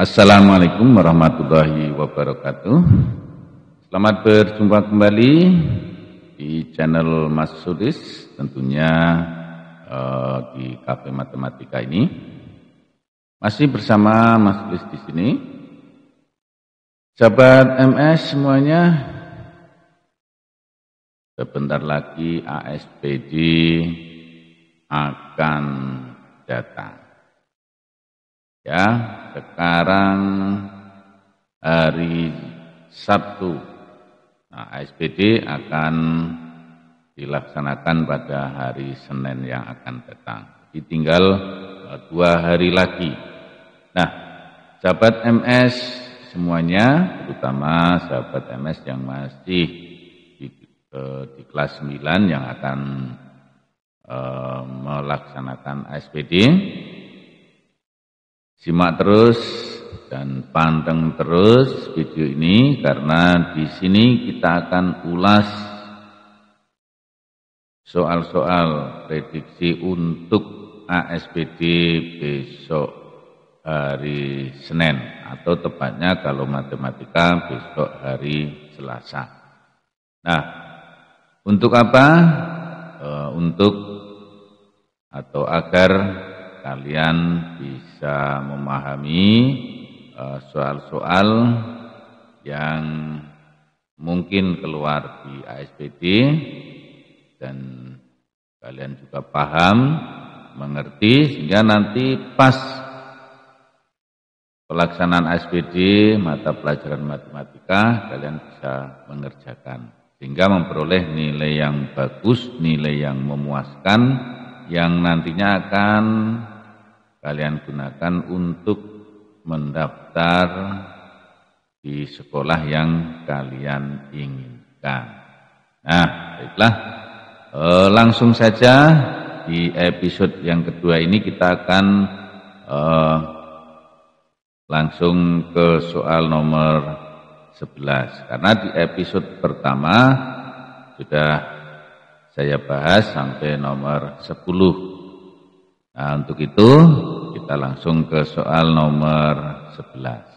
Assalamualaikum warahmatullahi wabarakatuh. Selamat berjumpa kembali di channel Mas Sudis, tentunya di Cafe Matematika ini. Masih bersama Mas Sudis di sini. Sahabat MS semuanya, sebentar lagi ASPD akan datang. Ya, sekarang hari Sabtu. Nah, ASPD akan dilaksanakan pada hari Senin yang akan datang. Jadi tinggal 2 hari lagi. Nah, sahabat MS semuanya, terutama sahabat MS yang masih di kelas 9 yang akan melaksanakan ASPD, simak terus dan panteng terus video ini, karena di sini kita akan ulas soal-soal prediksi untuk ASPD besok hari Senin, atau tepatnya kalau matematika besok hari Selasa. Nah, untuk apa? Untuk atau agar kalian bisa memahami soal-soal yang mungkin keluar di ASPD dan kalian juga paham, mengerti, sehingga nanti pas pelaksanaan ASPD mata pelajaran matematika kalian bisa mengerjakan, sehingga memperoleh nilai yang bagus, nilai yang memuaskan, yang nantinya akan kalian gunakan untuk mendaftar di sekolah yang kalian inginkan. Nah, baiklah, langsung saja di episode yang kedua ini kita akan langsung ke soal nomor 11. Karena di episode pertama sudah saya bahas sampai nomor 10. Nah, untuk itu kita langsung ke soal nomor 11.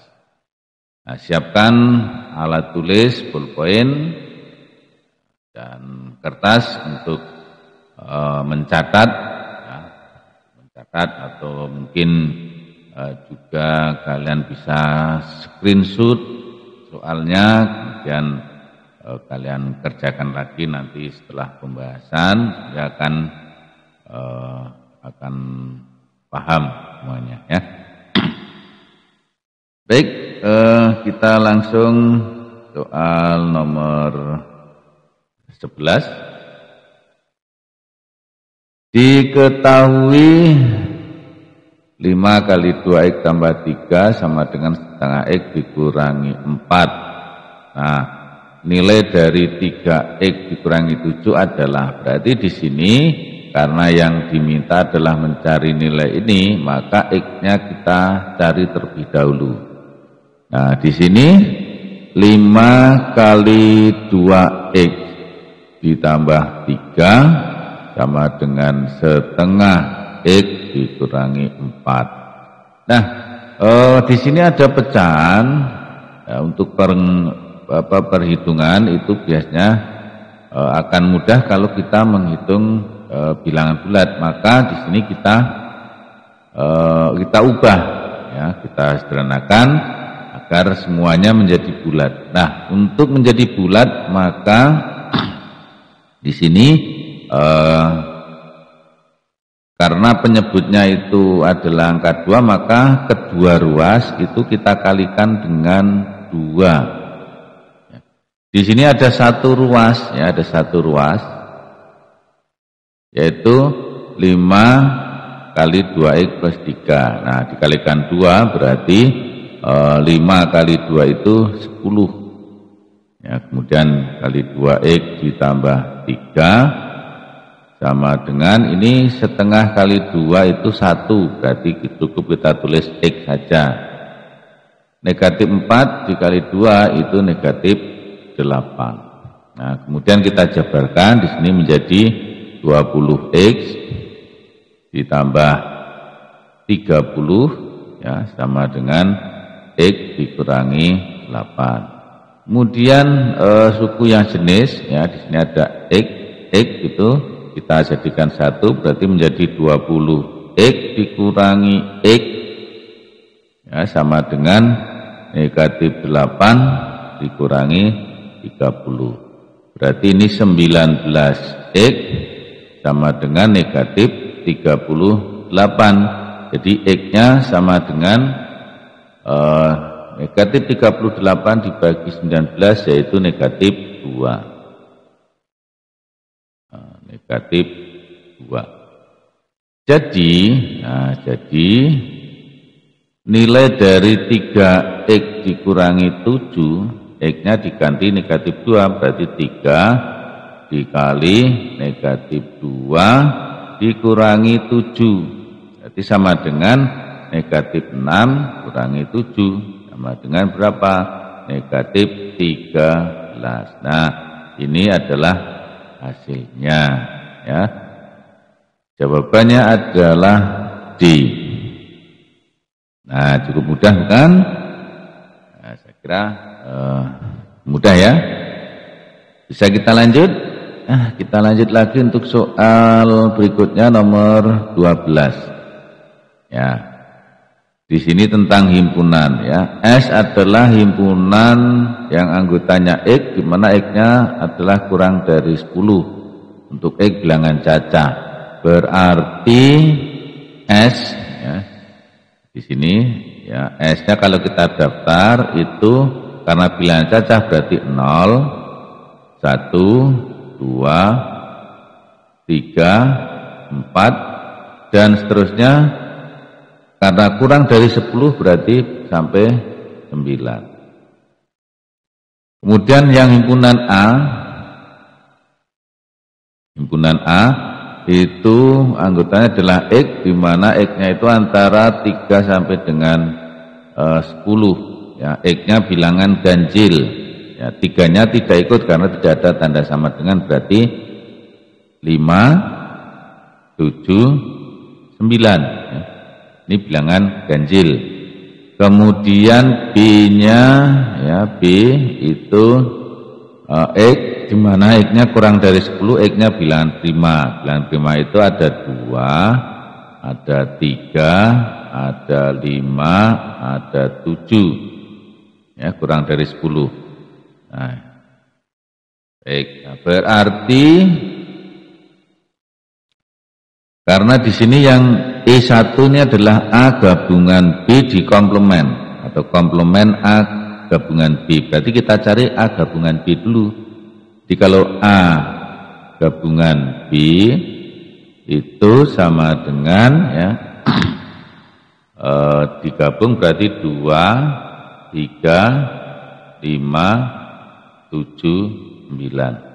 Nah, siapkan alat tulis, pulpen, dan kertas untuk mencatat, ya, mencatat, atau mungkin juga kalian bisa screenshot soalnya, kemudian kalian kerjakan lagi nanti setelah pembahasan, ya akan paham semuanya, ya. Baik, kita langsung soal nomor 11. Diketahui 5 kali 2x tambah 3 sama dengan setengah x dikurangi 4. Nah, nilai dari 3x dikurangi 7 adalah, berarti di sini karena yang diminta adalah mencari nilai ini, maka x-nya kita cari terlebih dahulu. Nah, di sini 5 kali 2x ditambah 3 sama dengan setengah x dikurangi 4. Nah, di sini ada pecahan, ya, untuk perhitungan itu biasanya akan mudah kalau kita menghitung bilangan bulat. Maka di sini kita ubah, ya, kita sederhanakan agar semuanya menjadi bulat. Nah, untuk menjadi bulat maka di sini karena penyebutnya itu adalah angka 2, maka kedua ruas itu kita kalikan dengan 2. Di sini ada satu ruas, ya, ada satu ruas, yaitu 5 kali 2x plus 3. Nah, dikalikan 2 berarti 5 kali 2 itu 10. Ya, kemudian kali 2x ditambah 3 sama dengan ini setengah kali 2 itu 1, berarti cukup kita tulis x saja. Negatif 4 dikali 2 itu negatif 8. Nah, kemudian kita jabarkan di sini menjadi 20x ditambah 30, ya, sama dengan X dikurangi 8. Kemudian suku yang jenis ya, di sini ada X itu kita jadikan 1 berarti menjadi 20. X dikurangi X ya, sama dengan negatif 8 dikurangi 30. Berarti ini 19 X sama dengan negatif 38. Jadi X-nya sama dengan negatif 38 dibagi 19 yaitu negatif 2. Negatif 2. Jadi nilai dari 3X dikurangi 7, X-nya diganti negatif 2, berarti 3 dikali negatif 2 dikurangi 7. Berarti sama dengan negatif 6 kurangi 7. Sama dengan berapa? Negatif 13. Nah, ini adalah hasilnya. Ya. Jawabannya adalah D. Nah, cukup mudah bukan? Nah, saya kira mudah ya. Bisa kita lanjut? Kita lanjut lagi untuk soal berikutnya nomor 12. Ya. Di sini tentang himpunan ya. S adalah himpunan yang anggotanya X, di mana X-nya adalah kurang dari 10 untuk X bilangan cacah. Berarti S ya. Di sini ya, S-nya kalau kita daftar itu karena bilangan cacah berarti 0, 1, 2, 3, 4 dan seterusnya. Karena kurang dari 10 berarti sampai 9. Kemudian yang himpunan A itu anggotanya adalah X, di mana X-nya itu antara 3 sampai dengan 10. Ya, X-nya bilangan ganjil. Ya, 3-nya tidak ikut karena tidak ada tanda sama dengan, berarti 5, 7, 9. Ya, ini bilangan ganjil. Kemudian B-nya ya, B itu X, di mana X-nya kurang dari 10, X-nya bilangan prima. Bilangan prima itu ada 2, ada 3, ada 5, ada 7. Ya, kurang dari 10. Nah, baik. Nah, berarti karena di sini yang E1 ini adalah A gabungan B di komplement atau komplement A gabungan B. Berarti kita cari A gabungan B dulu. Jadi kalau A gabungan B itu sama dengan ya digabung berarti 2, 3, 5, 7, 9.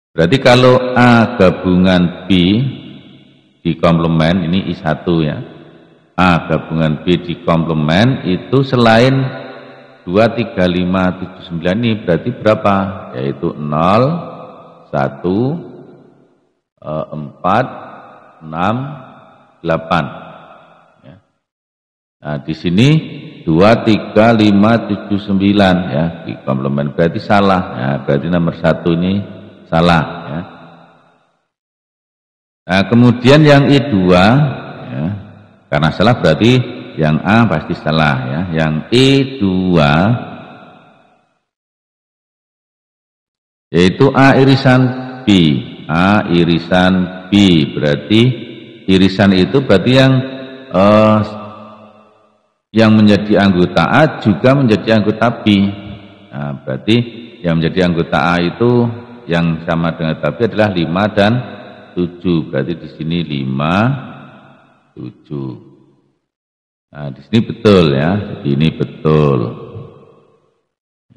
Berarti kalau A gabungan B di komplement, ini I1 ya, A gabungan B di komplement itu selain 2, 3, 5, 7, 9 ini berarti berapa? Yaitu 0, 1, 4, 6, 8 ya. Nah di sini 2, 3, 5, 7, 9 ya, di komplement berarti salah ya, berarti nomor 1 ini salah ya. Nah kemudian yang I2 ya, karena salah berarti yang A pasti salah ya. Yang I2 yaitu A irisan B. A irisan B berarti irisan itu berarti yang menjadi anggota A juga menjadi anggota B. Nah, berarti yang menjadi anggota A itu yang sama dengan B adalah 5 dan 7. Berarti di sini 5, 7. Nah, di sini betul ya. Jadi ini betul.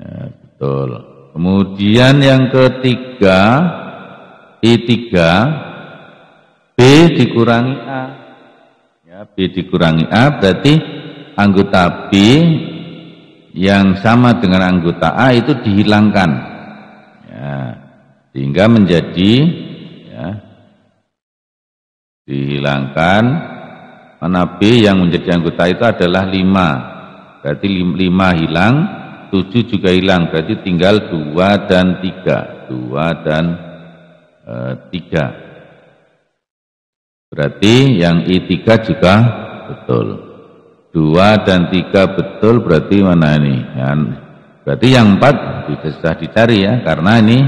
Ya, betul. Kemudian yang ketiga, I3 B dikurangi A. Ya, B dikurangi A berarti anggota B yang sama dengan anggota A itu dihilangkan. Ya, sehingga menjadi ya, dihilangkan mana B yang menjadi anggota itu adalah 5. berarti 5 hilang, 7 juga hilang, berarti tinggal 2 dan 3. 2 dan 3. Berarti yang I3 juga betul. 2 dan 3 betul, berarti mana ini? Berarti yang 4 sudah dicari ya, karena ini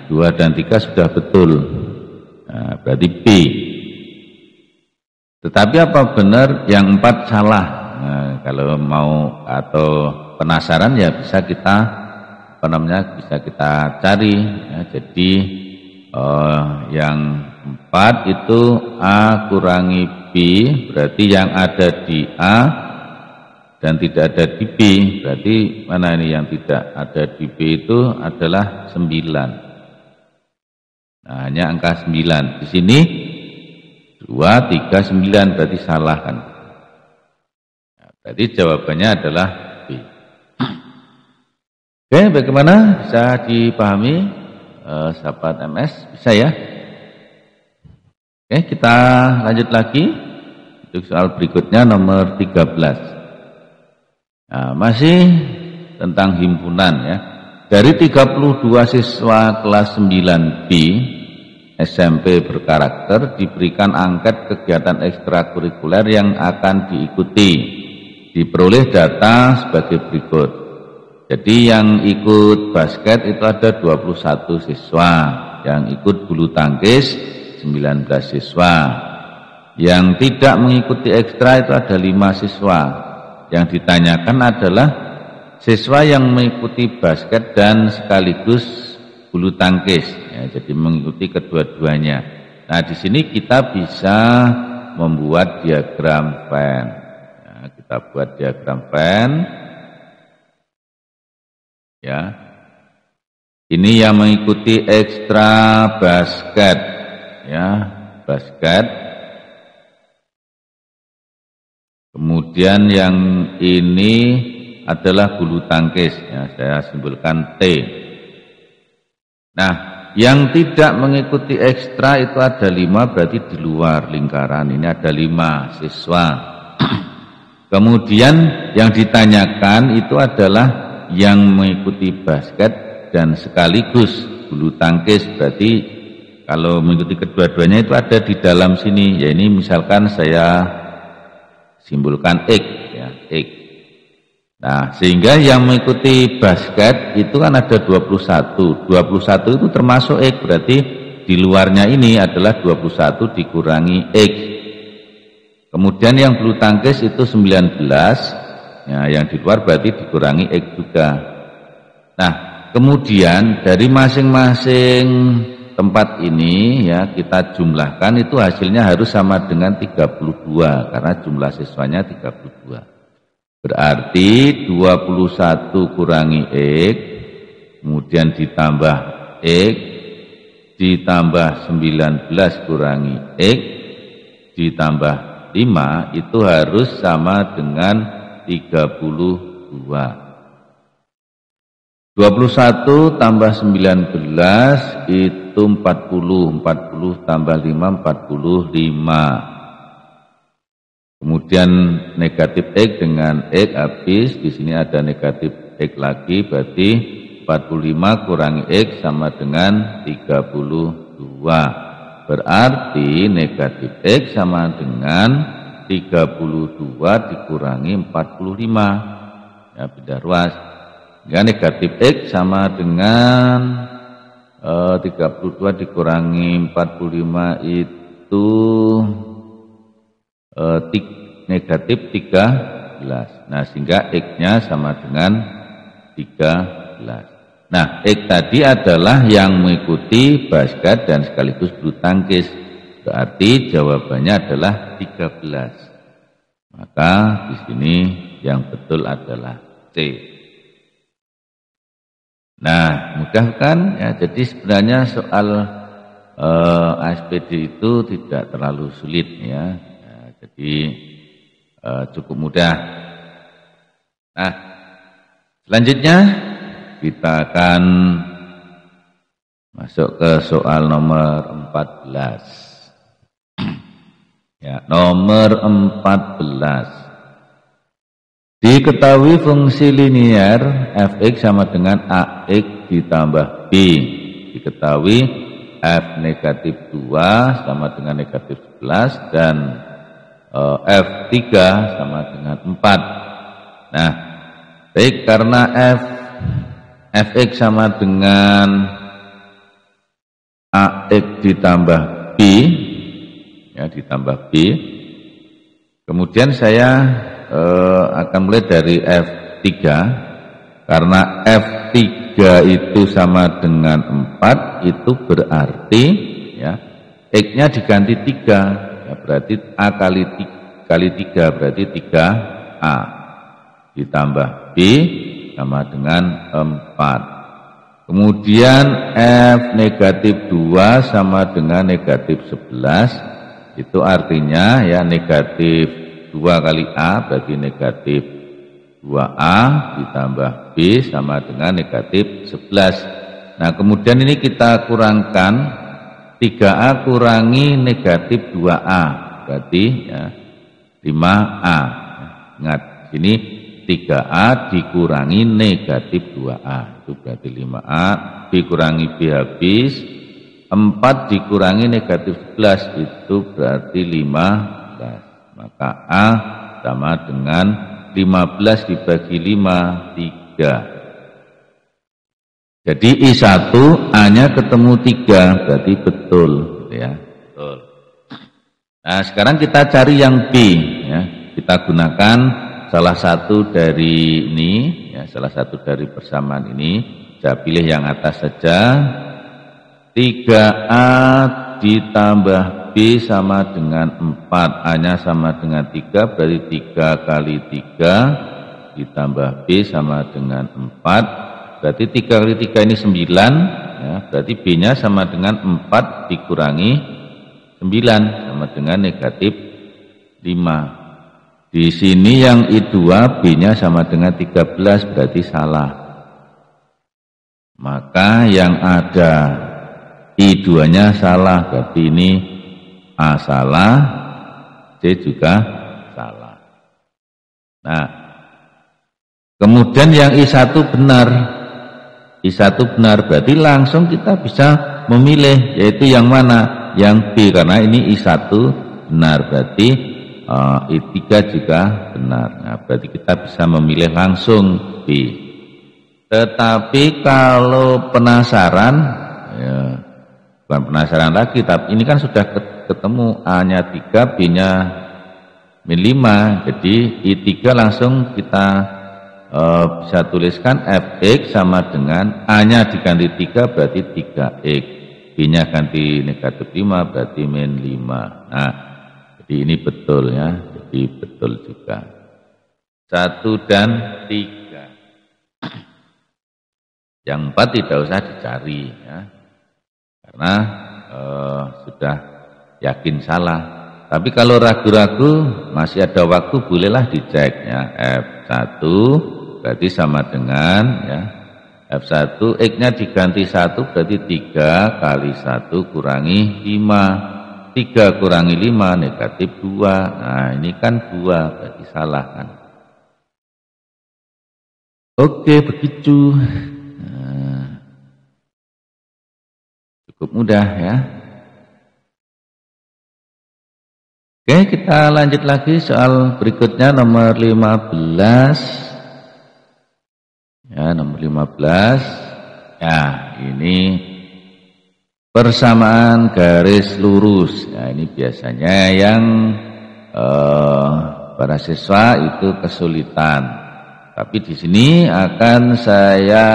2 dan 3 sudah betul. Nah, berarti B. Tetapi apa benar yang 4 salah? Nah, kalau mau atau penasaran ya bisa kita bisa kita cari ya. Jadi yang 4 itu A kurangi B, berarti yang ada di A dan tidak ada di B, berarti mana ini yang tidak ada di B itu adalah 9. Nah, hanya angka 9. Di sini 2, 3, 9, berarti salah kan. Nah, berarti jawabannya adalah B. Oke, bagaimana? Bisa dipahami sahabat MS? Bisa ya? Oke, kita lanjut lagi. Untuk soal berikutnya nomor 13. Nah, masih tentang himpunan ya. Dari 32 siswa kelas 9B SMP berkarakter diberikan angket kegiatan ekstrakurikuler yang akan diikuti. Diperoleh data sebagai berikut. Jadi yang ikut basket itu ada 21 siswa, yang ikut bulu tangkis 19 siswa. Yang tidak mengikuti ekstra itu ada 5 siswa. Yang ditanyakan adalah siswa yang mengikuti basket dan sekaligus bulu tangkis, ya, jadi mengikuti kedua-duanya. Nah, di sini kita bisa membuat diagram Venn. Ya, kita buat diagram Venn. Ya, ini yang mengikuti ekstra basket, ya, basket. Kemudian yang ini adalah bulu tangkis, ya, saya simbolkan T. Nah, yang tidak mengikuti ekstra itu ada 5, berarti di luar lingkaran. Ini ada 5 siswa. Kemudian yang ditanyakan itu adalah yang mengikuti basket dan sekaligus bulu tangkis, berarti kalau mengikuti kedua-duanya itu ada di dalam sini. Ya, ini misalkan saya simbolkan X, ya, X. Nah, sehingga yang mengikuti basket itu kan ada 21. 21 itu termasuk X, berarti di luarnya ini adalah 21 dikurangi X. Kemudian yang bulu tangkis itu 19, ya, yang di luar berarti dikurangi X juga. Nah, kemudian dari masing-masing tempat ini ya kita jumlahkan, itu hasilnya harus sama dengan 32 karena jumlah siswanya 32. Berarti 21 kurangi X, kemudian ditambah X, ditambah 19 kurangi X, ditambah 5, itu harus sama dengan 32. 21 tambah 19 itu 40, 40 tambah 5, 45. Kemudian negatif X dengan X habis, di sini ada negatif X lagi, berarti 45 kurangi X sama dengan 32. Berarti negatif X sama dengan 32 dikurangi 45. Ya, beda ruas. Ya, negatif X sama dengan 32 dikurangi 45 itu negatif 13. Nah, sehingga X-nya sama dengan 13. Nah, X tadi adalah yang mengikuti basket dan sekaligus bulu tangkis. Berarti jawabannya adalah 13. Maka di sini yang betul adalah C. Nah, mudah kan? Ya, jadi sebenarnya soal ASPD itu tidak terlalu sulit ya. Jadi cukup mudah. Nah, selanjutnya kita akan masuk ke soal nomor 14. Ya, nomor 14. Diketahui fungsi linier fx sama dengan ax ditambah b. Diketahui f negatif 2 sama dengan negatif 11 dan f3 sama dengan 4. Nah, baik, karena fx sama dengan ax ditambah b, ya, ditambah b. Kemudian saya akan mulai dari F3, karena F3 itu sama dengan 4, itu berarti ya X-nya diganti 3, ya, berarti A kali 3 berarti 3A ditambah B sama dengan 4. Kemudian F negatif 2 sama dengan negatif 11, itu artinya ya negatif 2 kali A berarti negatif 2A ditambah B sama dengan negatif 11. Nah, kemudian ini kita kurangkan 3A kurangi negatif 2A berarti ya 5A. Ingat, ini 3A dikurangi negatif 2A itu berarti 5A, B kurangi B habis, 4 dikurangi negatif 11 itu berarti 15. Maka A sama dengan 15 dibagi 5, 3. Jadi I1 A-nya ketemu 3, berarti betul, ya. Betul. Nah, sekarang kita cari yang B, ya. Kita gunakan salah satu dari ini, ya, salah satu dari persamaan ini. Saya pilih yang atas saja. 3A ditambah B sama dengan 4, A-nya sama dengan 3, berarti 3 kali 3 ditambah B sama dengan 4, berarti 3 kali 3 ini 9, ya, berarti B-nya sama dengan 4 dikurangi 9 sama dengan negatif 5. Di sini yang I2 B-nya sama dengan 13, berarti salah. Maka yang ada I2-nya salah, berarti ini A salah, C juga salah. Nah, kemudian yang I1 benar. I1 benar berarti langsung kita bisa memilih, yaitu yang mana? Yang B, karena ini I1 benar, berarti I3 juga benar. Nah, berarti kita bisa memilih langsung B. Tetapi kalau penasaran, ya, bukan penasaran lagi, tapi ini kan sudah ketemu A-nya 3, B-nya min 5, jadi I3 langsung kita bisa tuliskan Fx sama dengan A-nya diganti 3 berarti 3x, B-nya ganti negatif 5 berarti min 5. Nah, jadi ini betul, ya, jadi betul juga 1 dan 3. Yang 4 tidak usah dicari, ya, karena sudah yakin salah. Tapi kalau ragu-ragu masih ada waktu, bolehlah dicek, ya. F1 berarti sama dengan, ya, F1 X-nya diganti 1 berarti 3 kali 1 kurangi 5, 3 kurangi 5 negatif 2. Nah, ini kan 2 berarti salah kan. Oke, begitu. Nah, cukup mudah, ya. Oke, kita lanjut lagi soal berikutnya nomor 15. Ya, nomor 15. Ya, ini persamaan garis lurus. Ya, ini biasanya yang para siswa itu kesulitan. Tapi di sini akan saya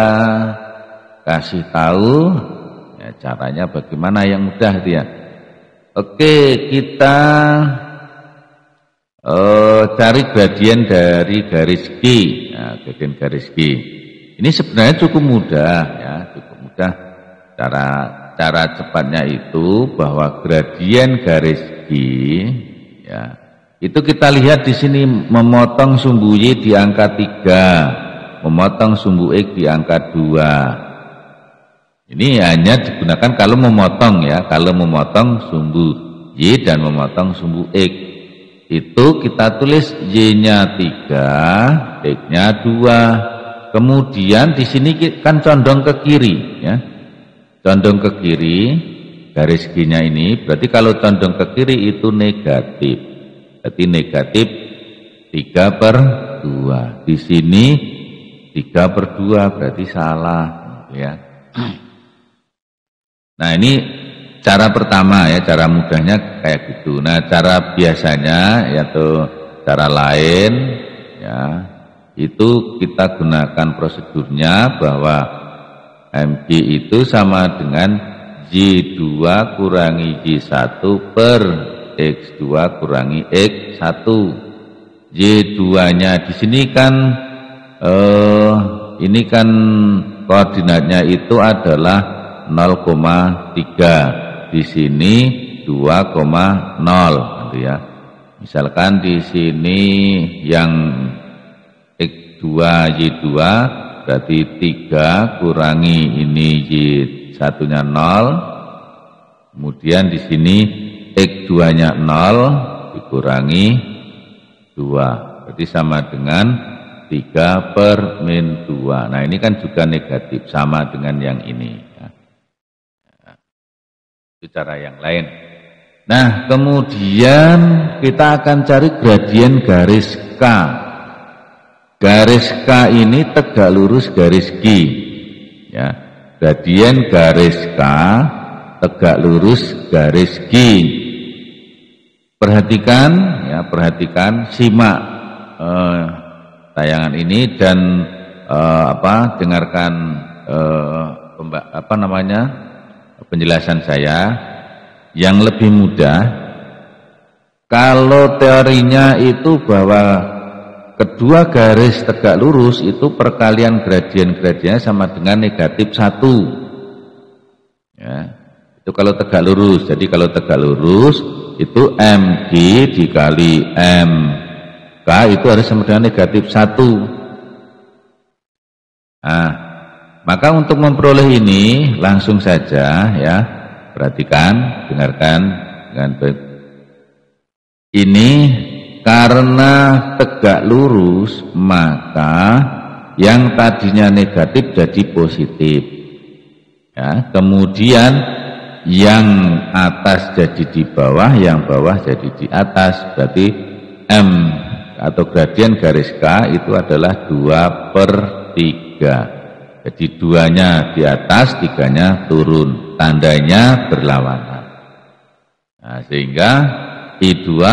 kasih tahu, ya, caranya bagaimana yang mudah itu, ya. Oke, kita cari gradien dari garis G. Nah, gradien garis G ini sebenarnya cukup mudah, ya, cukup mudah. Cara cepatnya itu bahwa gradien garis G, ya, itu kita lihat di sini memotong sumbu Y di angka 3, memotong sumbu X di angka 2. Ini hanya digunakan kalau memotong, ya, kalau memotong sumbu Y dan memotong sumbu X. itu kita tulis Y-nya 3, X-nya 2. Kemudian di sini kan condong ke kiri ya. Condong ke kiri, garis G-nya ini berarti kalau condong ke kiri itu negatif. Berarti negatif 3/2. Di sini 3/2 berarti salah ya. Nah, ini cara pertama ya, cara mudahnya kayak gitu. Nah, cara biasanya yaitu cara lain ya, itu kita gunakan prosedurnya bahwa MG itu sama dengan Y2 kurangi Y1 per X2 kurangi X1. Y2-nya di sini kan ini kan koordinatnya itu adalah 0,3. Di sini 2,0 gitu ya. Misalkan di sini yang X2 Y2 berarti 3 kurangi ini Y1-nya 0. Kemudian di sini X2-nya 0 dikurangi 2. Berarti sama dengan 3/-2. Nah, ini kan juga negatif sama dengan yang ini. Itu cara yang lain. Nah, kemudian kita akan cari gradien garis K. Garis K ini tegak lurus garis G. Ya, gradien garis K tegak lurus garis G. Perhatikan, ya, simak tayangan ini dan dengarkan penjelasan saya yang lebih mudah. Kalau teorinya itu bahwa kedua garis tegak lurus itu perkalian gradien-gradiennya sama dengan negatif 1 ya, itu kalau tegak lurus. Jadi kalau tegak lurus itu MG dikali MK itu harus sama dengan negatif 1. Nah, maka untuk memperoleh ini langsung saja ya, perhatikan, dengarkan dengan baik. Ini karena tegak lurus maka yang tadinya negatif jadi positif. Ya, kemudian yang atas jadi di bawah, yang bawah jadi di atas. Berarti M atau gradien garis K itu adalah 2/3. Jadi 2-nya di atas, 3-nya turun, tandanya berlawanan. Nah, sehingga I2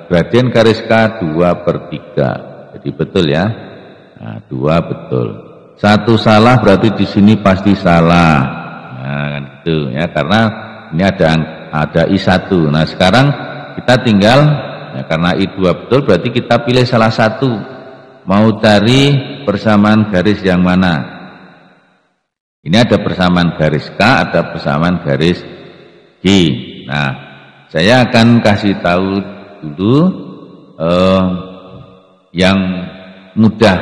gradien garis K 2/3. Jadi betul ya. Nah, 2 betul. 1 salah berarti di sini pasti salah. Nah, kan gitu ya, karena ini ada I1. Nah, sekarang kita tinggal ya, karena I2 betul berarti kita pilih salah satu. Mau cari persamaan garis yang mana? Ini ada persamaan garis K, ada persamaan garis G. Nah, saya akan kasih tahu dulu yang mudah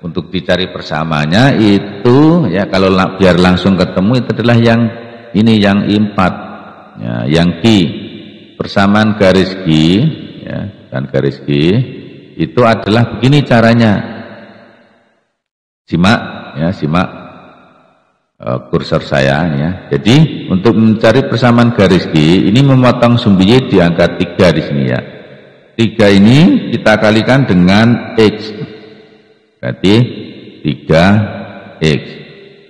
untuk dicari persamaannya itu ya, kalau biar langsung ketemu itu adalah yang ini, yang I4 ya, yang G. Persamaan garis G ya, dan garis G itu adalah begini caranya. Simak ya, simak kursor saya ya. Jadi untuk mencari persamaan garis G ini memotong sumbu Y di angka 3 di sini ya. 3 ini kita kalikan dengan X. Berarti 3X.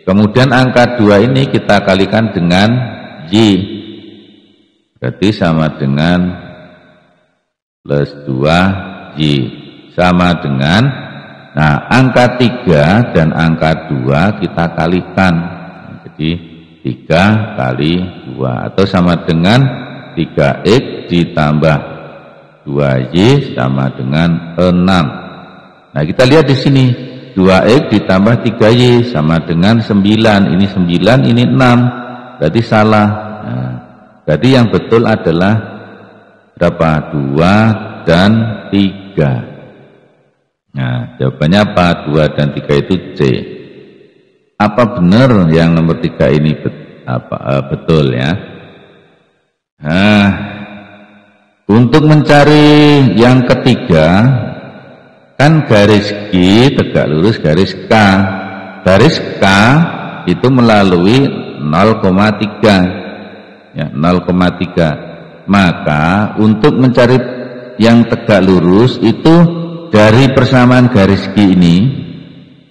Kemudian angka 2 ini kita kalikan dengan Y. Berarti sama dengan plus 2Y. Sama dengan, nah, angka 3 dan angka 2 kita kalikan. Jadi 3 kali 2 atau sama dengan 3X ditambah 2Y sama dengan 6. Nah, kita lihat di sini 2X ditambah 3Y sama dengan 9. Ini 9, ini 6. Berarti salah. Nah, berarti yang betul adalah berapa? 2 dan 3. Nah, jawabannya apa? 2 dan 3 itu C. Apa benar yang nomor 3 ini betul ya? Nah, Untuk mencari yang ketiga, kan garis G tegak lurus garis K. Garis K itu melalui 0,3 ya, 0,3. Maka untuk mencari yang tegak lurus itu dari persamaan garis G ini,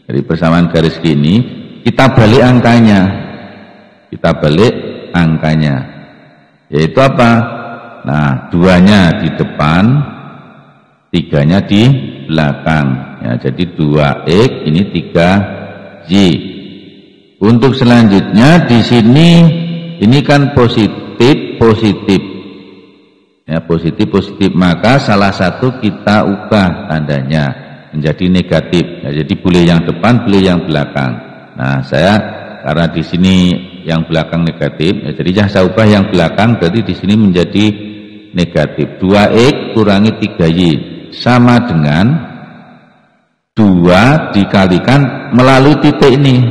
dari persamaan garis G ini kita balik angkanya. Kita balik angkanya. Yaitu apa? Nah, 2-nya di depan, 3-nya di belakang. Ya, jadi 2X ini 3Y. Untuk selanjutnya di sini ini kan positif, positif. Ya, positif, positif. Maka salah satu kita ubah tandanya menjadi negatif. Ya, jadi boleh yang depan, boleh yang belakang. Nah, saya karena di sini yang belakang negatif, ya, jadi saya ubah yang belakang, berarti di sini menjadi negatif. 2X kurangi 3Y sama dengan 2 dikalikan melalui titik ini.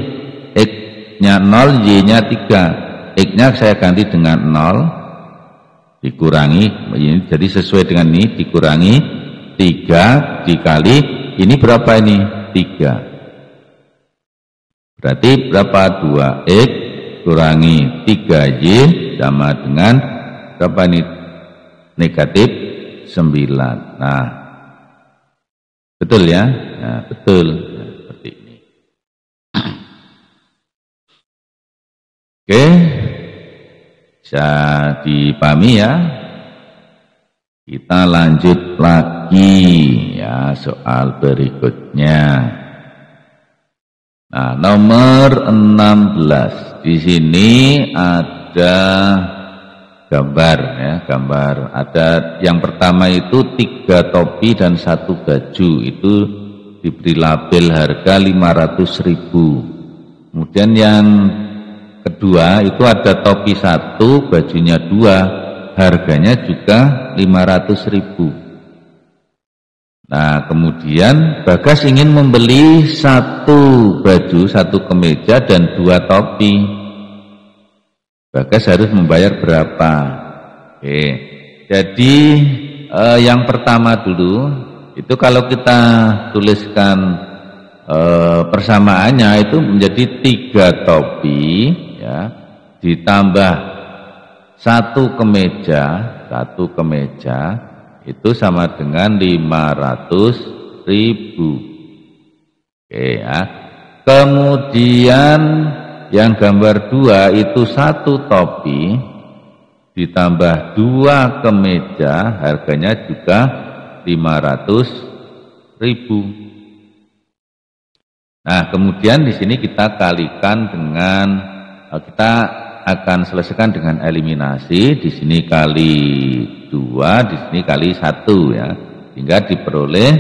X-nya 0, Y-nya 3. X-nya saya ganti dengan 0 dikurangi, ini jadi sesuai dengan ini, dikurangi 3 dikali ini berapa ini? 3. Berarti berapa? 2X kurangi 3Y sama dengan berapa ini? Negatif 9. Nah, betul ya? Nah, betul. Nah, seperti ini. Oke, bisa dipahami ya? Kita lanjut lagi ya soal berikutnya. Nah, nomor 16. Di sini ada gambar ya, gambar. Ada yang pertama itu 3 topi dan 1 baju, itu diberi label harga 500.000. Kemudian yang kedua itu ada topi 1, bajunya 2, harganya juga 500.000. Nah, kemudian Bagas ingin membeli 1 baju, 1 kemeja dan 2 topi. Bagas harus membayar berapa? Oke. Jadi yang pertama dulu itu kalau kita tuliskan persamaannya itu menjadi 3 topi ya, ditambah 1 kemeja, 1 kemeja itu sama dengan 500.000. Oke ya. Kemudian yang gambar 2 itu 1 topi ditambah 2 kemeja, harganya juga 500.000. Nah, kemudian di sini kita kalikan dengan, kita akan selesaikan dengan eliminasi. Di sini kali 2, di sini kali 1 ya, sehingga diperoleh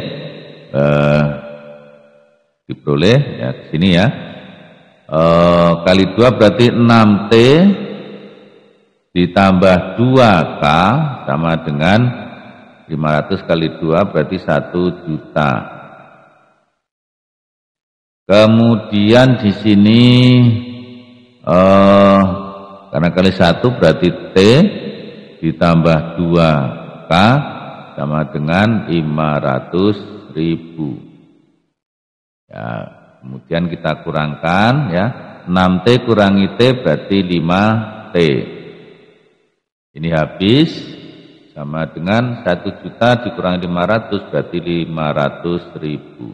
ya di sini ya. Kali 2 berarti 6T ditambah 2K sama dengan 500 kali 2 berarti 1 juta. Kemudian di sini karena kali 1 berarti T ditambah 2K sama dengan 500.000. Ya, kemudian kita kurangkan ya, 6T kurangi T berarti 5T. Ini habis sama dengan 1 juta dikurangi 500 berarti 500.000.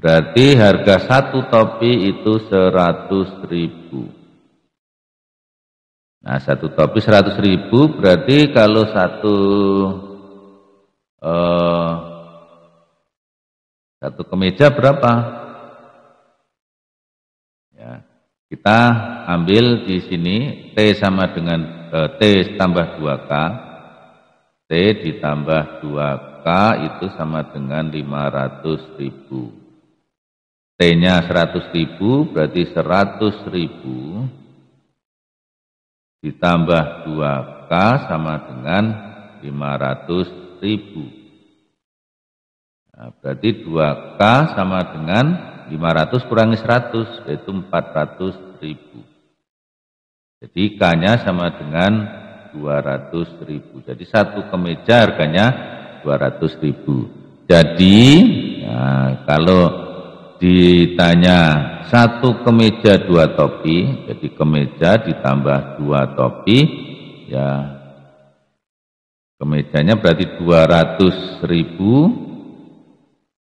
Berarti harga 1 topi itu 100.000. Nah, 1 topi 100.000 berarti kalau satu kemeja berapa? Ya, kita ambil di sini T sama dengan T tambah 2K. T ditambah 2K itu sama dengan 500.000. T-nya 100.000 berarti 100.000 ditambah 2K sama dengan 500.000. Nah, berarti 2K sama dengan 500 kurangi 100 yaitu 400.000. Jadi K-nya sama dengan 200.000. Jadi satu kemeja harganya 200.000. Jadi kalau ditanya satu kemeja 2 topi, jadi kemeja ditambah 2 topi, ya kemejanya berarti 200.000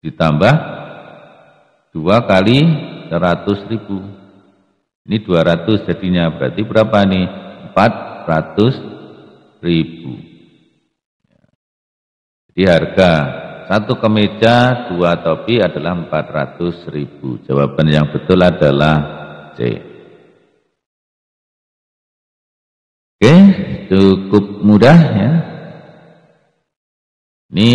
ditambah 2 kali 100.000. Ini 200 jadinya, berarti berapa nih? 400.000. Jadi harga satu kemeja 2 topi adalah 400.000. Jawaban yang betul adalah C. Oke, cukup mudah ya. Ini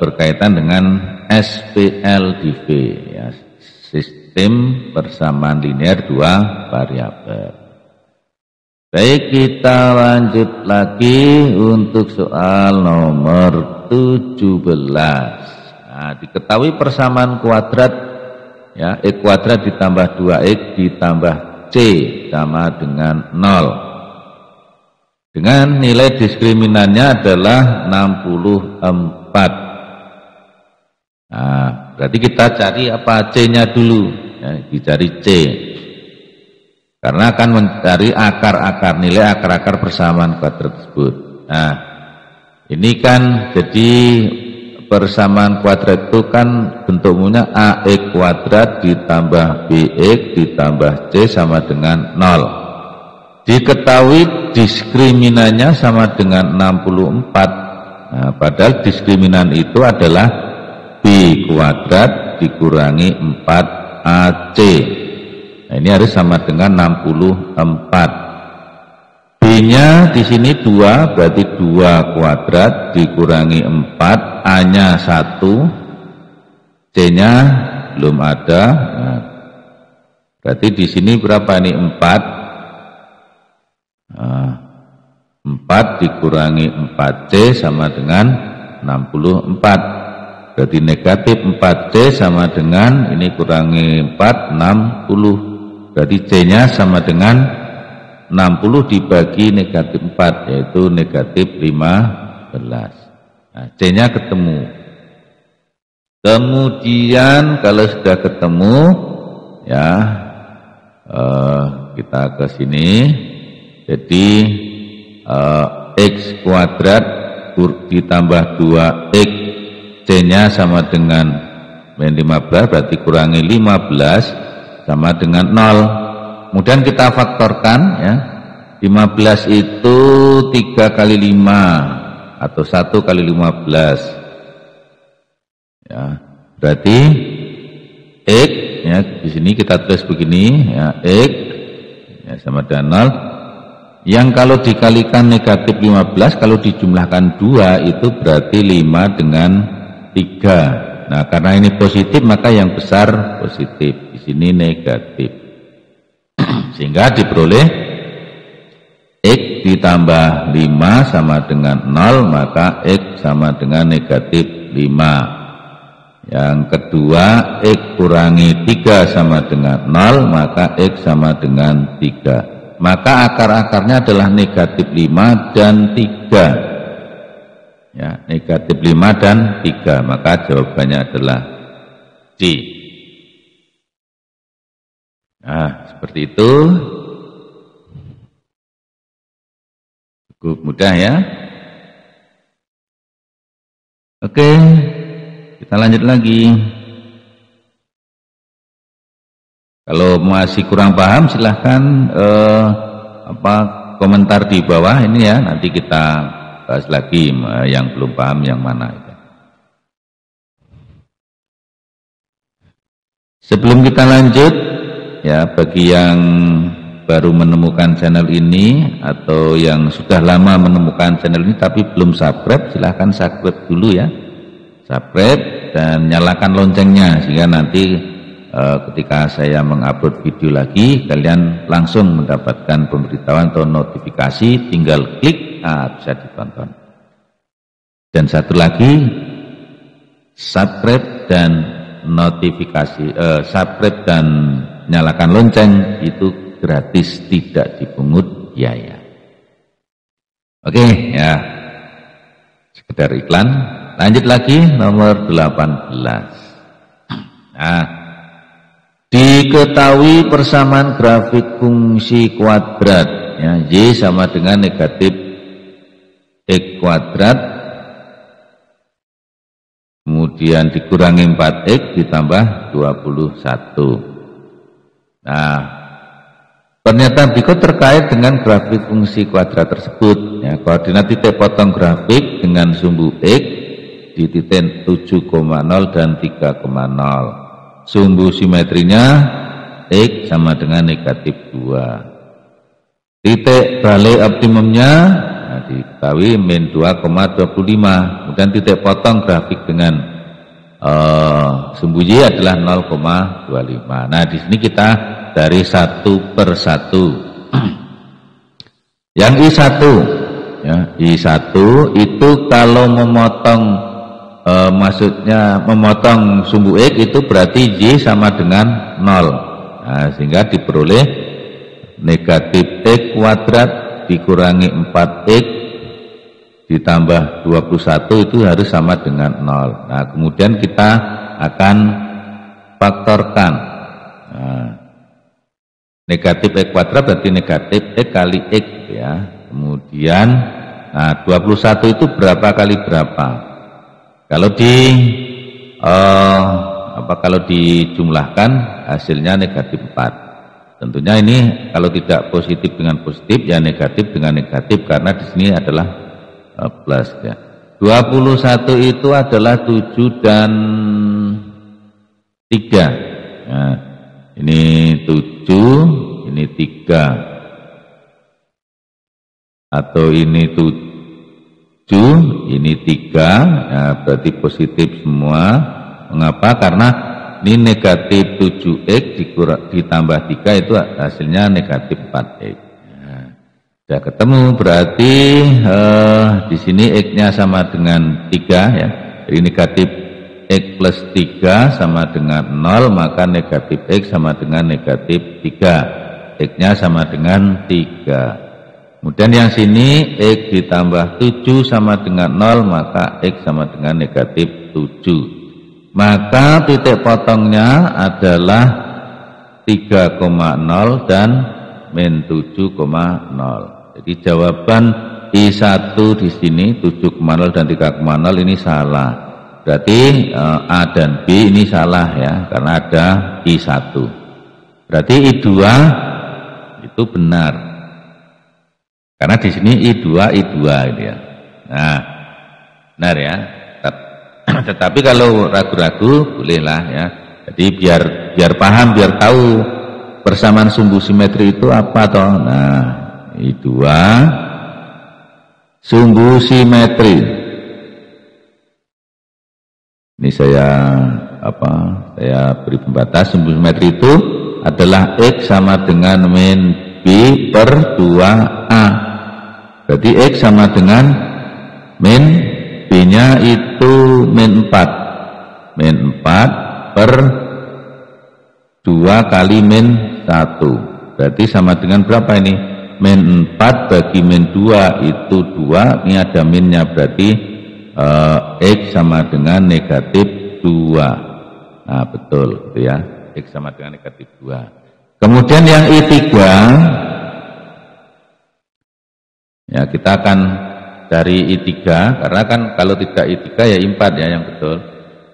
berkaitan dengan SPLDV ya, sistem persamaan linear 2 variabel. Baik, kita lanjut lagi untuk soal nomor 17. Nah, diketahui persamaan kuadrat ya, x kuadrat ditambah 2x ditambah c sama dengan 0. Dengan nilai diskriminannya adalah 64. Nah, berarti kita cari apa? C-nya dulu. Ya, dicari C. Karena akan mencari akar-akar, nilai akar-akar persamaan kuadrat tersebut. Nah, ini kan jadi persamaan kuadrat itu kan bentuk umumnya ax kuadrat ditambah bx ditambah c sama dengan 0. Diketahui diskriminannya sama dengan 64. Nah, padahal diskriminan itu adalah b kuadrat dikurangi 4ac. Nah, ini harus sama dengan 64. B-nya di sini 2, berarti 2 kuadrat dikurangi 4, A-nya 1, C-nya belum ada. Nah, berarti di sini berapa nih? 4. 4 dikurangi 4C sama dengan 64. Berarti negatif 4C sama dengan, ini kurangi 4, 60. Berarti C-nya sama dengan 60 dibagi negatif 4, yaitu negatif 15. Nah, C-nya ketemu. Kemudian kalau sudah ketemu, ya kita ke sini. Jadi x kuadrat ditambah 2x, c-nya sama dengan min 15, berarti kurangi 15 sama dengan 0. Kemudian kita faktorkan ya. 15 itu 3 kali 5 atau 1 kali 15. Ya, berarti x ya, di sini kita tulis begini ya, x ya, sama dengan 0. Yang kalau dikalikan negatif 15, kalau dijumlahkan 2 itu berarti 5 dengan 3. Nah, karena ini positif maka yang besar positif, di sini negatif. Sehingga diperoleh x ditambah 5 sama dengan 0, maka x sama dengan negatif 5. Yang kedua, x kurangi 3 sama dengan 0, maka x sama dengan 3. Maka akar-akarnya adalah negatif 5 dan 3. Ya, negatif 5 dan 3. Maka jawabannya adalah D. Nah, seperti itu. Cukup mudah ya. Oke, kita lanjut lagi. Kalau masih kurang paham silahkan komentar di bawah ini ya, nanti kita bahas lagi yang belum paham yang mana. Sebelum kita lanjut ya, bagi yang baru menemukan channel ini atau yang sudah lama menemukan channel ini tapi belum subscribe, silahkan subscribe dulu ya, subscribe dan nyalakan loncengnya sehingga nanti ketika saya mengupload video lagi kalian langsung mendapatkan pemberitahuan atau notifikasi, tinggal klik bisa ditonton. Dan satu lagi, subscribe dan notifikasi, subscribe dan nyalakan lonceng itu gratis, tidak dipungut biaya. Oke, ya. Sekedar iklan. Lanjut lagi nomor 18. Nah, diketahui persamaan grafik fungsi kuadrat, ya, Y sama dengan negatif X kuadrat, kemudian dikurangi 4X ditambah 21. Nah, pernyataan berikut terkait dengan grafik fungsi kuadrat tersebut, ya, koordinat titik potong grafik dengan sumbu X di titik 7,0 dan 3,0. Sumbu simetrinya X sama dengan negatif 2. Titik balik optimumnya, nah, diketahui min 2,25. Kemudian titik potong grafik dengan sumbu Y adalah 0,25. Nah, di sini kita dari satu per satu. Yang I1, ya, I1 itu kalau memotong maksudnya memotong sumbu X itu berarti Y sama dengan 0. Nah, sehingga diperoleh negatif X kuadrat dikurangi 4X ditambah 21 itu harus sama dengan 0. Nah, kemudian kita akan faktorkan. Nah, negatif X kuadrat berarti negatif X kali X, ya. Kemudian nah 21 itu berapa kali berapa? Kalau kalau dijumlahkan hasilnya negatif 4. Tentunya ini kalau tidak positif dengan positif, ya negatif dengan negatif, karena di sini adalah plus, ya. 21 itu adalah 7 dan 3. Nah, ini 7, ini 3. Atau ini 7, ini 3, nah, berarti positif semua. Mengapa? Karena ini negatif 7X ditambah 3 itu hasilnya negatif 4X. Nah, sudah ketemu, berarti di sini X-nya sama dengan 3, ya. Jadi negatif X plus 3 sama dengan 0, maka negatif X sama dengan negatif 3. X-nya sama dengan 3. Kemudian yang sini X ditambah 7 sama dengan 0, maka X sama dengan negatif 7. Maka titik potongnya adalah 3,0 dan min 7,0. Jadi jawaban I1 di sini 7,0 dan 3,0 ini salah. Berarti A dan B ini salah, ya, karena ada I1. Berarti I2 itu benar. Karena di sini I2 gitu, ya. Nah, benar, ya. Tetapi kalau ragu-ragu bolehlah, ya. Jadi biar paham, biar tahu persamaan sumbu simetri itu apa toh. Nah, I2 sumbu simetri. Ini saya beri pembatas. Sumbu simetri itu adalah X sama dengan min B per 2A. Berarti X sama dengan min B-nya itu min 4. Min 4 per 2 kali min 1. Berarti sama dengan berapa ini? Min 4 bagi min 2 itu 2. Ini ada minnya, berarti X sama dengan negatif 2. Nah, betul, gitu, ya. X sama dengan negatif 2. Kemudian yang I3, ya, kita akan cari I3, karena kan kalau tidak I3 ya I4, ya, yang betul.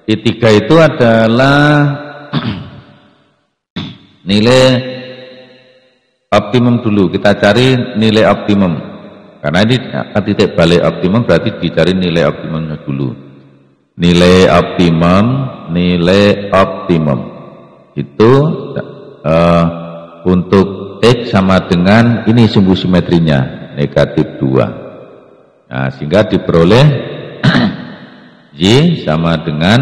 I3 itu adalah nilai optimum dulu. Kita cari nilai optimum, karena ini titik balik optimum, berarti dicari nilai optimumnya dulu. Nilai optimum itu untuk X sama dengan ini sumbu simetrinya negatif 2. Nah, sehingga diperoleh Y sama dengan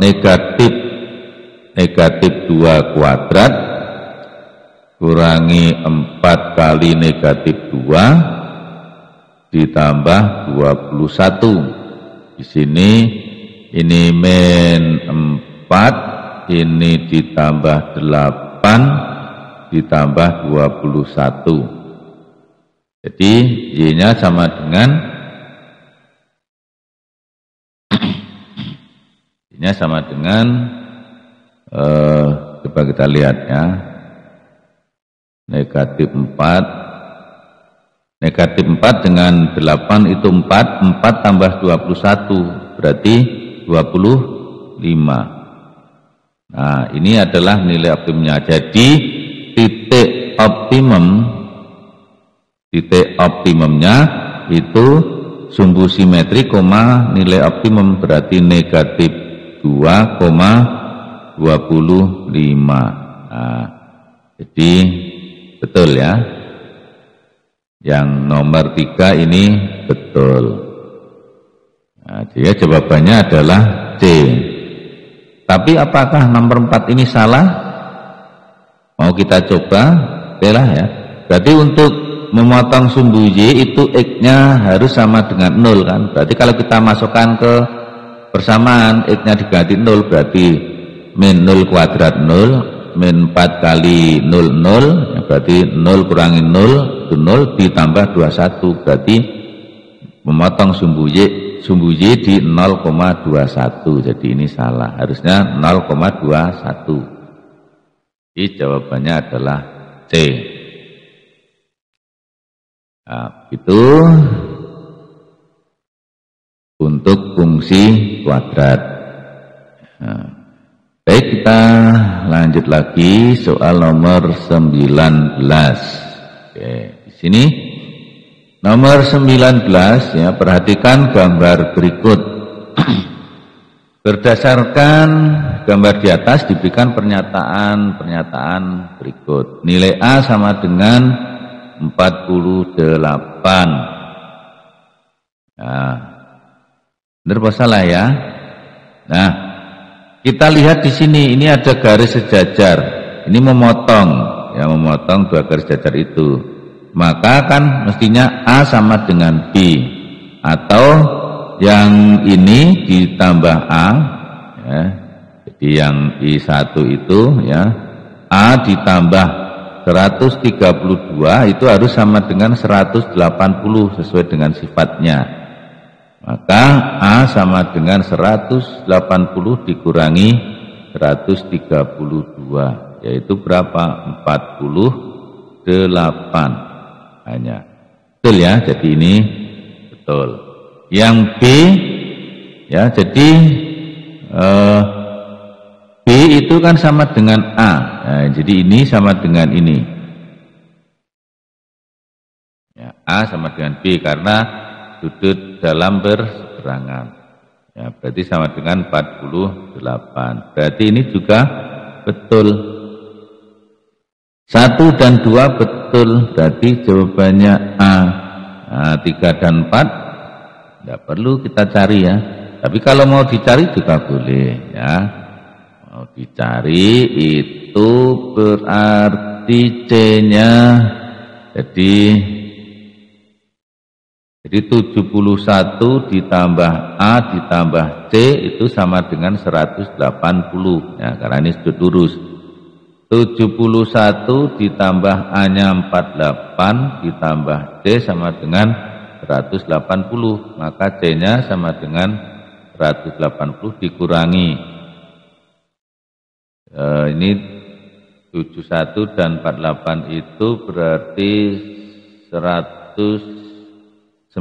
negatif 2 kuadrat kurangi 4 kali negatif 2 ditambah 21. Di sini ini min 4, ini ditambah 8 ditambah 21. Jadi Y-nya sama dengan Y-nya sama dengan coba kita lihat ya, negatif 4 dengan 8 itu 4 tambah 21 berarti 25. Nah, ini adalah nilai optimumnya. Jadi titik optimumnya itu sumbu simetri, nilai optimum berarti negatif 2,25. Nah, jadi betul ya. Yang nomor 3 ini betul. Nah, jadi jawabannya adalah C. Tapi apakah nomor 4 ini salah? Mau kita coba? Oke lah ya. Berarti untuk memotong sumbu Y itu X-nya harus sama dengan 0 kan. Berarti kalau kita masukkan ke persamaan, X-nya diganti 0 berarti min 0 kuadrat 0, min 4 kali 0, 0, ya berarti 0 kurangi 0 itu 0 ditambah 21, berarti memotong sumbu Y di 0,21. Jadi ini salah, harusnya 0,21. Jadi jawabannya adalah C. Nah, itu untuk fungsi kuadrat. Nah, baik, kita lanjut lagi soal nomor 19. Oke, di sini nomor 19 ya, perhatikan gambar berikut. Berdasarkan gambar di atas diberikan pernyataan berikut. Nilai A sama dengan 48. Nah, benar apa salah ya? Nah, kita lihat di sini, ini ada garis sejajar. Ini memotong, ya memotong dua garis sejajar itu. Maka kan mestinya A sama dengan B, atau yang ini ditambah A, ya. Jadi yang I1 itu ya A ditambah 132 itu harus sama dengan 180 sesuai dengan sifatnya. Maka A sama dengan 180 dikurangi 132, yaitu berapa? 48 hanya. Betul ya, jadi ini betul. Yang B ya, jadi B itu kan sama dengan A. Nah, jadi ini sama dengan ini. Ya, A sama dengan B karena sudut dalam berseberangan. Ya, berarti sama dengan 48. Berarti ini juga betul. 1 dan 2 betul. Berarti jawabannya A. Nah, 3 dan 4 tidak perlu kita cari ya. Tapi kalau mau dicari juga boleh ya. Mau dicari itu berarti C-nya jadi 71 ditambah A ditambah C itu sama dengan 180 ya, karena ini sudut lurus. 71 ditambah A-nya 48 ditambah C sama dengan 180, maka C-nya sama dengan 180 dikurangi ini 71 dan 48 itu berarti 119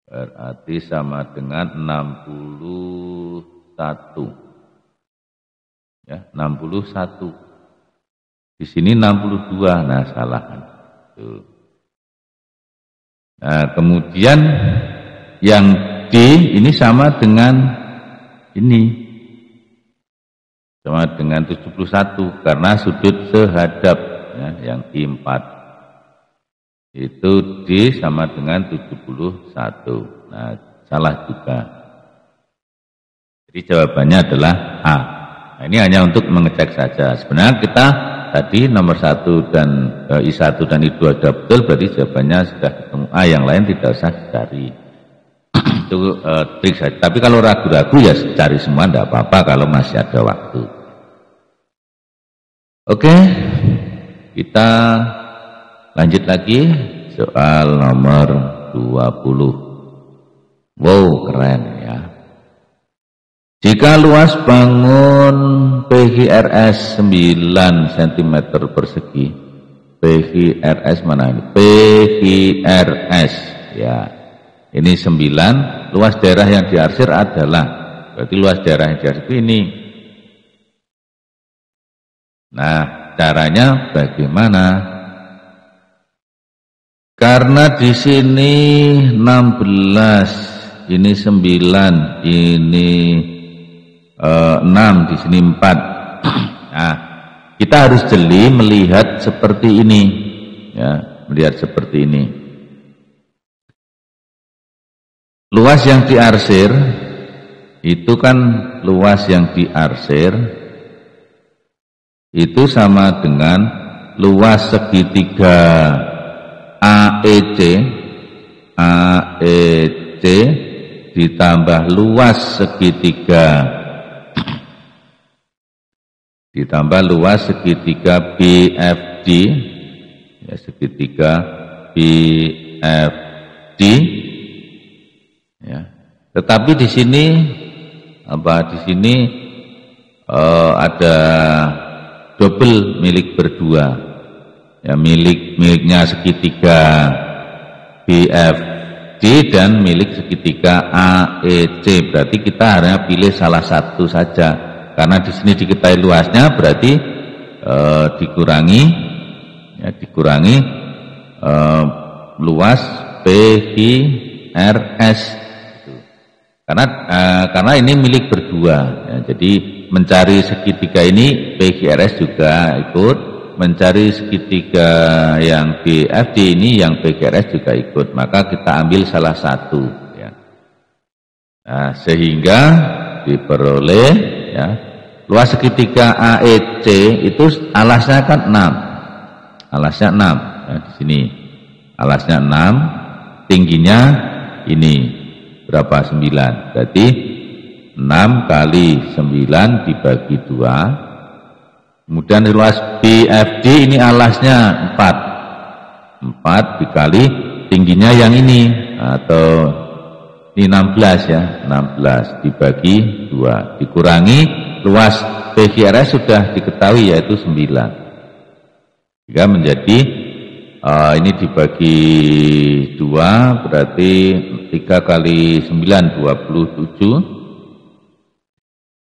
berarti sama dengan 61 ya, 61. Di sini 62, nah salah. Nah, kemudian yang D ini sama dengan ini, sama dengan 71 karena sudut sehadap ya, yang I4 itu D sama dengan 71. Nah, salah juga. Jadi jawabannya adalah A. Nah, ini hanya untuk mengecek saja. Sebenarnya kita tadi nomor 1 dan I1 dan I2 sudah betul, berarti jawabannya sudah ketemu A, yang lain tidak usah dicari. Itu trik saja. Tapi kalau ragu-ragu ya cari semua, tidak apa-apa kalau masih ada waktu. Oke, Kita lanjut lagi soal nomor 20. Wow, keren ya. Jika luas bangun PGRS 9 cm persegi, PGRS mana ini? PGRS ya. Ini 9, luas daerah yang diarsir adalah, berarti luas daerah yang diarsir ini. Nah, caranya bagaimana? Karena di sini 16, ini 9, ini 6, di sini 4. Nah, kita harus jeli melihat seperti ini, ya, melihat seperti ini. Luas yang diarsir itu kan luas yang diarsir itu sama dengan luas segitiga AEC ditambah luas segitiga BFD, ya, segitiga BFD, ya. Tetapi di sini ada double milik berdua, ya, miliknya segitiga BFD dan milik segitiga AEC. Berarti kita hanya pilih salah satu saja. Karena di sini diketahui luasnya, berarti dikurangi luas PGRS. Karena ini milik berdua, ya, jadi mencari segitiga ini PGRS juga ikut, mencari segitiga yang BFD ini yang PGRS juga ikut. Maka kita ambil salah satu, ya. Nah, sehingga diperoleh, ya, luas segitiga AEC itu alasnya kan 6. Alasnya 6. Nah, di sini alasnya 6, tingginya ini berapa? 9. Berarti 6 kali 9 dibagi 2. Kemudian luas BFD ini alasnya 4. 4 dikali tingginya yang ini, atau ini 16, ya, 16 dibagi 2 dikurangi luas PGRS sudah diketahui yaitu 9. Jika menjadi ini dibagi 2 berarti 3 kali 9 27.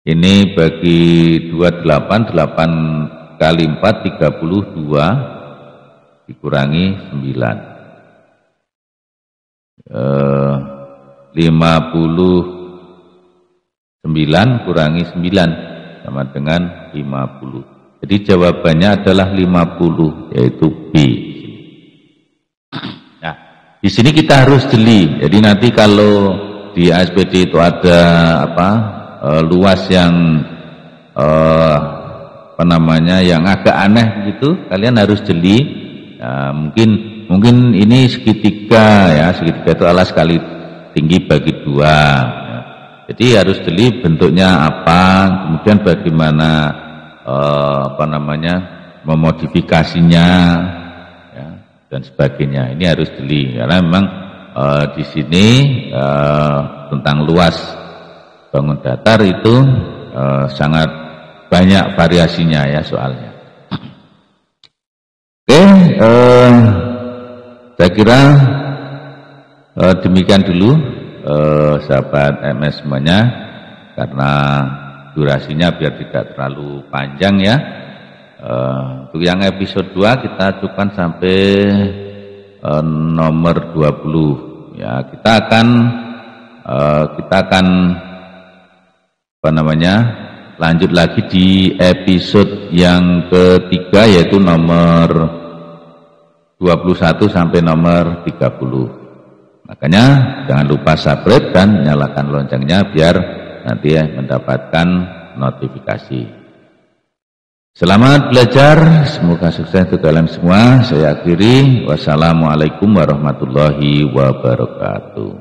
Ini bagi 2 8, 8 kali 4 32 dikurangi 9. 59 kurangi 9 sama dengan 50. Jadi jawabannya adalah 50, yaitu B. Nah, di sini kita harus jeli. Jadi nanti kalau di ASPD itu ada luas yang yang agak aneh gitu, kalian harus jeli. Nah, mungkin ini segitiga, ya, segitiga itu alas kali tinggi bagi 2. Jadi harus jeli bentuknya apa, kemudian bagaimana memodifikasinya, ya, dan sebagainya. Ini harus jeli karena memang di sini tentang luas bangun datar itu sangat banyak variasinya, ya, soalnya. Oke, saya kira demikian dulu. Sahabat MS semuanya, karena durasinya biar tidak terlalu panjang, ya. Untuk yang episode 2 kita cukupkan sampai nomor 20, ya. Kita akan lanjut lagi di episode yang ketiga, yaitu nomor 21 sampai nomor 30. Makanya jangan lupa subscribe dan nyalakan loncengnya biar nanti mendapatkan notifikasi. Selamat belajar, semoga sukses untuk kalian semua. Saya akhiri, wassalamualaikum warahmatullahi wabarakatuh.